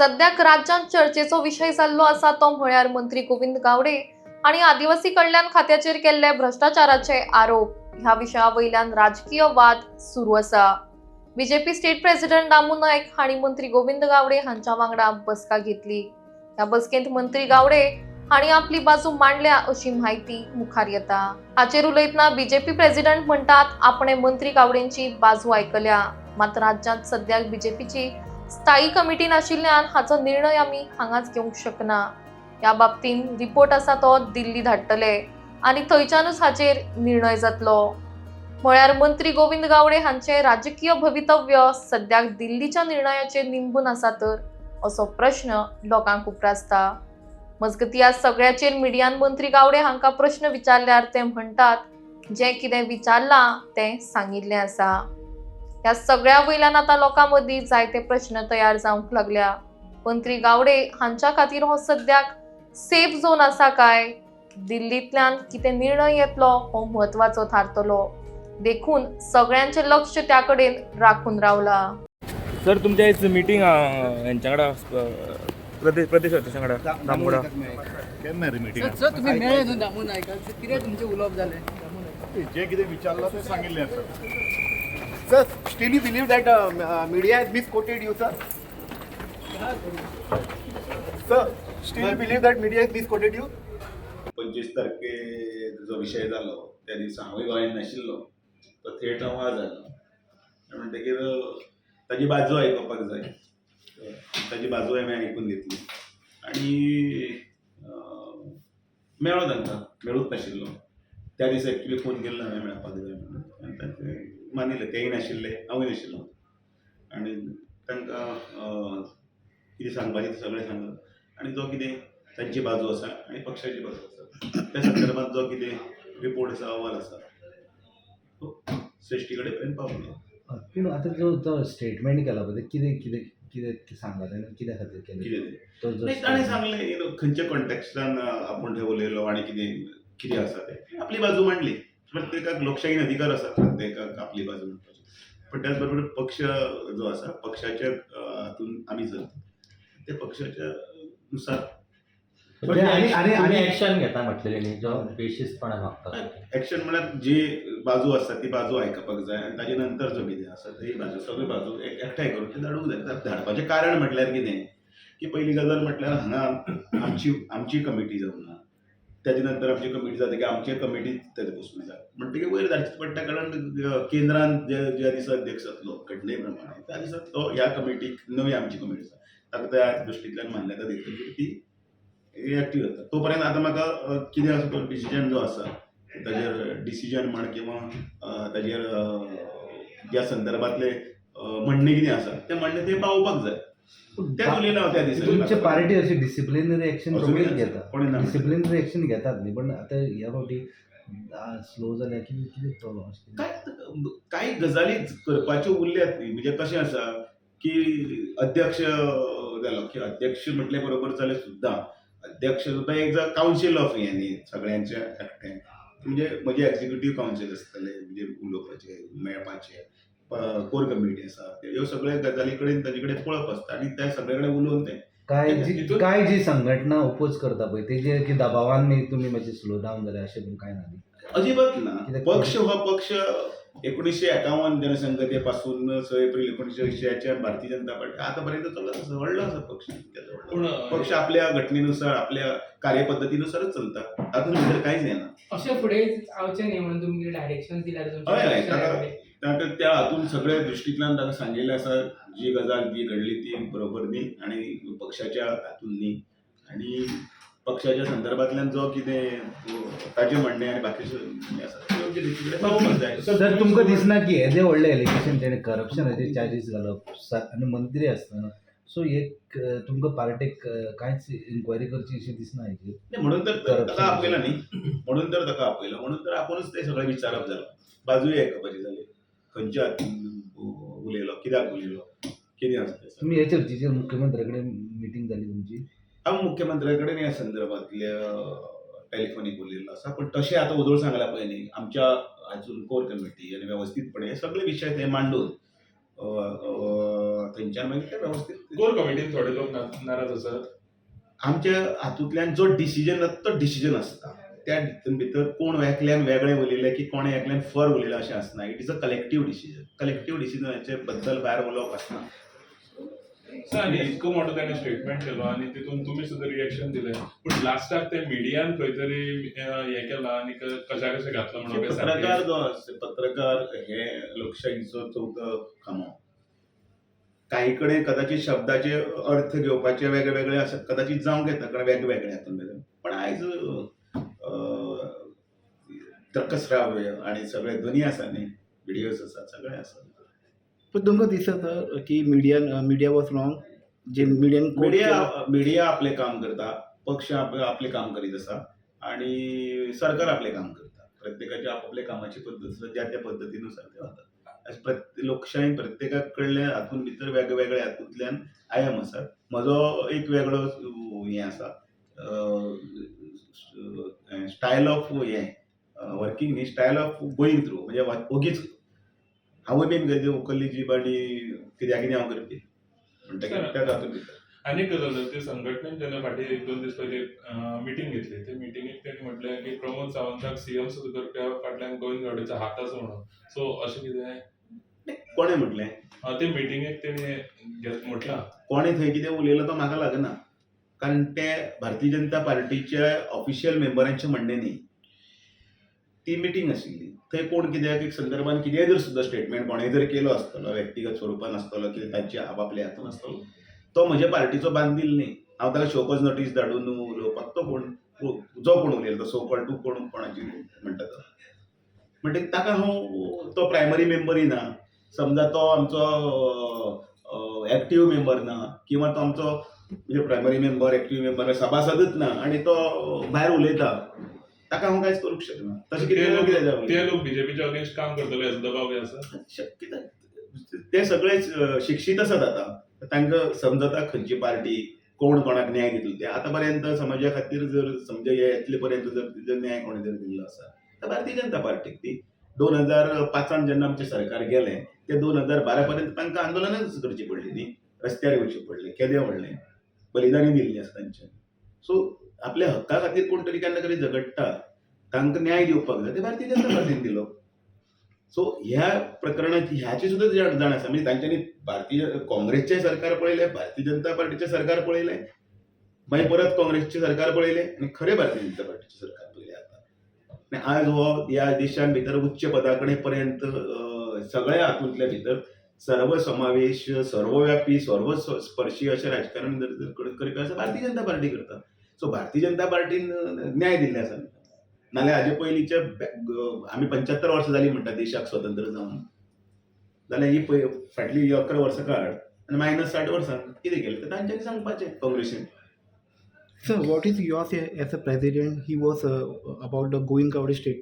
सध्याक राज्यात चर्चेचो विषय जाल्लो आसा तो म्हळ्यार मंत्री गोविंद गावडे आणि आदिवासी कल्याण खात्याचेर केल्ले भ्रष्टाचाराचे आरोप ह्या विशया वयल्यान राजकीय वाद सुरू आसा। बीजेपी स्टेट प्रेसिडेंट दामू नायक हांणी मंत्री गोविंद गावडे हांच्या वांगडा बसका घेतली। ह्या बसकेंत मंत्री गावडे हांणी आपली बाजू मांडल्या अशी माहिती मुखार येता। हाचेर उलयतना बीजेपी प्रेसिडेंट म्हणटात आपणे मंत्री गावडेंची बाजू आयकल्या, मात्र राज्यात सद्याक बीजेपीची स्थायी कमिटी नाशिल्ल्यान हाचो निर्णय आमी हांगाच घेवंक शकना। ह्या बाबतीन रिपोर्ट आसा तो दिल्ली धाडटले आणि थंयच्यानूच हाचेर निर्णय जातलो। म्हळ्यार मंत्री गोविंद गावडे हांचे राजकीय भवितव्य सद्याक दिल्लीच्या निर्णयाचेर निंबून आसा तर असो प्रश्न लोकांक उपरासता। मजगती आज सगळ्याचेर मिडियान मंत्री गावडे हांका प्रश्न विचारल्यार ते म्हणटात जे कितें विचारलां तें सांगिल्लें आसा। ह्या सगळ्या वयल्यान आता लोकां मदीं जायते प्रश्न तयार जावंक लागल्या। मंत्री गावडे हांच्या खातीर हो सद्याक सेफ झोन आसा काय? दिल्लींतल्यान कितें निर्णय येतलो हो म्हत्वाचो थारतलो। देखून सगळ्यांचे लक्ष त्याकडेन राखून रावला। सर तुमच्या इथं मीटिंग यांच्याकडे प्रदेश अध्यक्षांकडे दामोडा केन्ना रे मीटिंग सर तुम्ही मेळ्ळे न्हू दामू नायकाक कितें तुमचें उलोवप जालें जे कितें विचारलां तें सांगिल्लें आसा Sir, still you believe that media has misquoted you, sir? Sir, still you believe that media has misquoted you? 25 तारखेक जो विशय जालो त्या दिसा हांवूय गोंयांत नाशिल्लो, तो थेट हांव आज जालो म्हणटकीर ताजी बाजू आयकुपाक जाय, ताजी बाजू हांवें आयकून घेतली आनी मेळ्ळो तांकां, मेळूच नाशिल्लो त्या दिसा एक्चुली फोन केल्लो हांवें मेळपाक जाय म्हणून आनी तांचे मानिल्लें, तेय नाशिल्ले हांवूय नाशिल्लो आनी तांकां कितें सांगपाचें तें सगळें सांगलें आनी जो कितें तांची बाजू आसा आनी पक्षाची बाजू आसा त्या संदर्भात जो कितें रिपोर्ट आसा, अहवाल आसा तो श्रेष्ठी कडेन पर्यंत पावलो। पूण आतां जो स्टेटमेंट केला पळय कितें कितें कितें सांगला ताणें कित्या खातीर केलें कितें तो जो ताणें सांगलें खंयच्या कॉन्टेक्स्टान आपूण थंय उलयलो आनी कितें कितें आसा तें आपली बाजू मांडली। प्रत्येकाक लोकशाहीन अधिकार आसा प्रत्येकाक आपली बाजू मांडपाची, पण त्याच बरोबर पक्ष जो आसा पक्षाच्या हातून आमी चलता ते पक्षाच्या नुसार आणि ऍक्शन घेता म्हटलेले न्ही जो बेशिस्तपणान वागता ऍक्शन म्हळ्यार जी बाजू आसा ती बाजू आयकपाक जाय आनी ताजे नंतर जो कितें आसा ती बाजू सगळी बाजू एकठांय करून ती धाडूंक जाय। धाडपाचें कारण म्हटल्यार कितें की पयली गजाल म्हटल्यार हांगा आमची कमिटी जावना, त्याच्या नंतर आमची कमिटी जाता की आमचे कमिटीत तेजे बसूंक जाय म्हणटकीर वयर धाडचें पडटा, कारण केंद्रांत ज्या दिसा अध्यक्ष जातलो घटने प्रमाणे त्या दिसा तो ह्या कमिटीक नवी आमची कमिटी आसा ताका त्या दृश्टींतल्यान मान्यता दितकीर ती एक्टीव जाता। तो पर्यंत आतां म्हाका कितें आसा तो डिसिजन जो आसा ताजेर डिसिजन म्हण किंवा ताजेर त्या संदर्भातले म्हणणें कितें आसा तें म्हणणें ते पावोवपाक जाय। तेच उलयलें हांव त्या दिसा। तुमचे पार्टी अशी डिसिप्लिनरी एक्शन रोखडीच कोणी घेता, ना. डिसिप्लिनरी एक्शन घेतात न्ही, पण आतां ह्या फावटी स्लो जाल्या कितें कितें प्रॉब्लम कांय गजाली करपाच्यो उरल्यात न्ही, म्हणजे कशें आसा की अध्यक्ष जालो की अध्यक्ष म्हटले बरोबर जाल्यार सुद्दां अध्यक्ष सुद्दां एक कावन्सील ऑफ हें न्ही सगळ्यांचे एकठांय, म्हणजे म्हजे एक्झिक्युटीव कावन्सील आसतले म्हणजे उलोवपाचे मेळपाचे कोर कमिटी आसा ह्यो सगळ्या गजाली कडेन ताजे कडेन पळप आसता आनी त्या सगळे कडेन उलोवन तें काय जी संघटना ओपोज करता पळय तेजे की दबावान तुमी मातशें स्लो डावन जाल्या अशें पूण कांय ना न्ही? अजिबात ना। पक्ष हो पक्ष 1951 जनसंघटे पासून 6 एप्रिल 1980 भारतीय जनता पार्टी आतापर्यंत चलत आसा, व्हडलो आसा पक्ष। पक्ष आपल्या घटनेनुसार आपल्या कार्यपद्धतीनुसारच चलता, तातूंत भितर कांयच येना। अशें फुडें जावचें न्ही म्हणून तुमी डायरेक्शन दिल्यार ताका त्या हातून सगळ्या दृश्टींतल्यान ताका सांगिल्लें आसा जी गजाल जी घडली ती बरोबर न्ही आनी पक्षाच्या हातून न्ही आनी पक्षाच्या संदर्भांतल्यान जो कितें ताजें म्हणणें आनी बाकीचें म्हणणें आसा योग्य रितीन पावोवपाक जाय। जर तुमकां दिसना की हेजे व्हडलें एलिगेशन तेणें करप्शनाचे चार्जीस घालप आनी मंत्री आसतना सो एक तुमकां पार्टेक कांयच इन्क्वायरी करची अशी दिसना हेची? म्हणून तर ताका आपयला न्ही, म्हणून तर ताका आपयला, म्हणून तर आपुणूच ते सगळें विचारप जालें, बाजूय आयकपाची जाली, खंयच्या उलयलो, कित्याक उलयलो, कितें आसा तें। तुमी हे चर्चेचेर मुख्यमंत्र्या कडेन मिटींग जाली तुमची? हांव मुख्यमंत्र्या कडेन ह्या संदर्भांतल्या टेलिफोनीक उलयल्लो आसा, पण तशें आतां उदोळ सांगला पळय न्ही आमच्या हातून कोर कमिटी आनी वेवस्थीतपणे हे सगळे विशय ते मांडून थंयच्यान मागीर ते वेवस्थीत कोर कमिटीन थोडे लोक नाराज असतात. आमच्या हातूंतल्यान जो डिसिजन तो डिसिजन आसता त्या भितर कोण एकल्यान वेगळें उलयलें की कोणें एकल्यान फर उलयलें अशें आसना. It is a collective decision. Collective डिसिजनाचे बद्दल भायर उलोवप आसना. सर आनी इतको मोठो ताणें स्टेटमेंट केलो आनी तितून तुमी सुद्दां रिएक्शन दिलें, पूण लास्टाक ते मिडियान खंय तरी हें केलां आनी कशा घातलो म्हणून पत्रकार जो आसता पत्रकार हे लोकशाहीचो चवथो खांबो. काही कडेन कदाचित शब्दाचे अर्थ घेवपाचे वेगळे वेगळे आसत, कदाचित जावंक येता कारण वेगवेगळे हातूंत भितर. पण आयज तर्कश्राव्य आणि सगळे दोनी आसा न्ही, व्हिडियोज आसा, सगळे आसा. पण तुमकां दिसता की मीडिया वॉज रॉंग जे मिडिया आपले काम करता, पक्ष आपले काम करीत आसा आणि सरकार आपले काम करता. प्रत्येकाच्या आपापल्या कामाची पद्दत आसा, त्या त्या पद्दतीनुसार ते वतात. लोकशाहीन प्रत्येकाक कडल्या हातून भितर वेगवेगळ्या हातूंतल्यान आयाम आसात. म्हजो एक वेगळो हें आसा, स्टायल ऑफ वर्किंग न्ही, स्टायल ऑफ गोईंग थ्रू, म्हणजे ओगीच हांवूय बीन गरजे उखल्ली जीब आनी कित्याक कितें हांव करपी म्हणटकीर त्या हातूंत भितर. आनी एक गजाल ते संघटनेन जेन्ना फाटीं 1-2 दीस पयलीं मिटींग घेतली, ते मिटिंगेक तेणी म्हटलें की प्रमोद सावंताक सीएम सुद्दां करप्या फाटल्यान गोविंद गावडेचो हात आसा म्हणून. सो अशें कितें कोणें म्हटलें? ते मिटिंगेक तेणी म्हटलां. कोणें थंय कितें उलयलो तो म्हाका लागना, कारण ते भारतीय जनता पार्टीच्या ऑफिशियल मेंबरांचें म्हणणें न्ही. ती मिटींग आशिल्ली. थंय कोण कित्याक एक संदर्भान कितेंय जर सुद्दां स्टेटमेंट कोणेंय जर केलो आसतलो व्यक्तिगत स्वरुपान आसतलो कितें तांचे आपापल्या हातून आसतलो, तो म्हज्या पार्टीचो बांदील न्ही. हांव ताका शोकॉज नोटीस धाडून उलोवपाक तो कोण जो कोण उलयलो तो सो कॉल्ड टू कोणाची म्हणटा तो म्हणटकीर ताका हांव तो प्रायमरी मेंबरूय ना. समजा तो आमचो एक्टीव मेंबर ना किंवा तो आमचो म्हणजे प्रायमरी मेंबर एक्टीव मेंबर सभासदच ना आणि तो भायर उलयता, ताका हांव कांयच करूंक शकना. तशें कितें ते लोक बीजेपीच्या अगेन्स्ट काम करतले हेजो दबाव बी आसा. शक्यता ते सगळेच शिक्षीत आसात आतां. तांकां समजता खंयची पार्टी कोण कोणाक न्याय दितलो. ते आतां पर्यंत समाजा खातीर जर समजा येतले पर्यंत जर न्याय कोणें जर दिल्लो आसा तर भारतीय जनता पार्टीक ती 2005 जेन्ना आमचें सरकार गेलें ते 2012 पर्यंत तांकां आंदोलनच करची पडली न्ही, रस्त्यार येवचें पडलें, केदें व्हडलें बलिदानी दिल्लीं आसा तांच्यान. सो आपल्या हक्का खातीर कोण तरी केन्ना तरी झगडटा, तांकां न्याय दिवपाक जाय ते भारतीय जनता पार्टीन दिलो. सो ह्या प्रकरणाची ह्याची सुद्दां जाण आसा. म्हणजे तांच्यांनी भारतीय काँग्रेसचें सरकार पळयलें, भारतीय जनता पार्टीचें सरकार पळयलें, मागीर परत काँग्रेसचें सरकार पळयलें आणि खरें भारतीय जनता पार्टीचें सरकार पळयलें आतां. आनी आज हो ह्या देशान भितर उच्च पदा कडेन पर्यंत सगळ्या हातूंतल्या भितर सर्वसमावेश, सर्वव्यापी, सर्वस्पर्शी अशें राजकारण जर करता जाल्यार भारतीय जनता पार्टी करता. सो भारतीय जनता पार्टीन न्याय दिल्ले आसा. नाल्यार हाजे पयलींचे आमी 75 वर्सां जालीं म्हणटा देशाक स्वतंत्र जावन, जाल्यार ही फाटली 11 वर्सां काड आनी -60 वर्सां कितें केलें तें तांच्यांनी सांगपाचें काँग्रेसीन. Sir, what is your say as a president? He was about the Govind Gowde statement.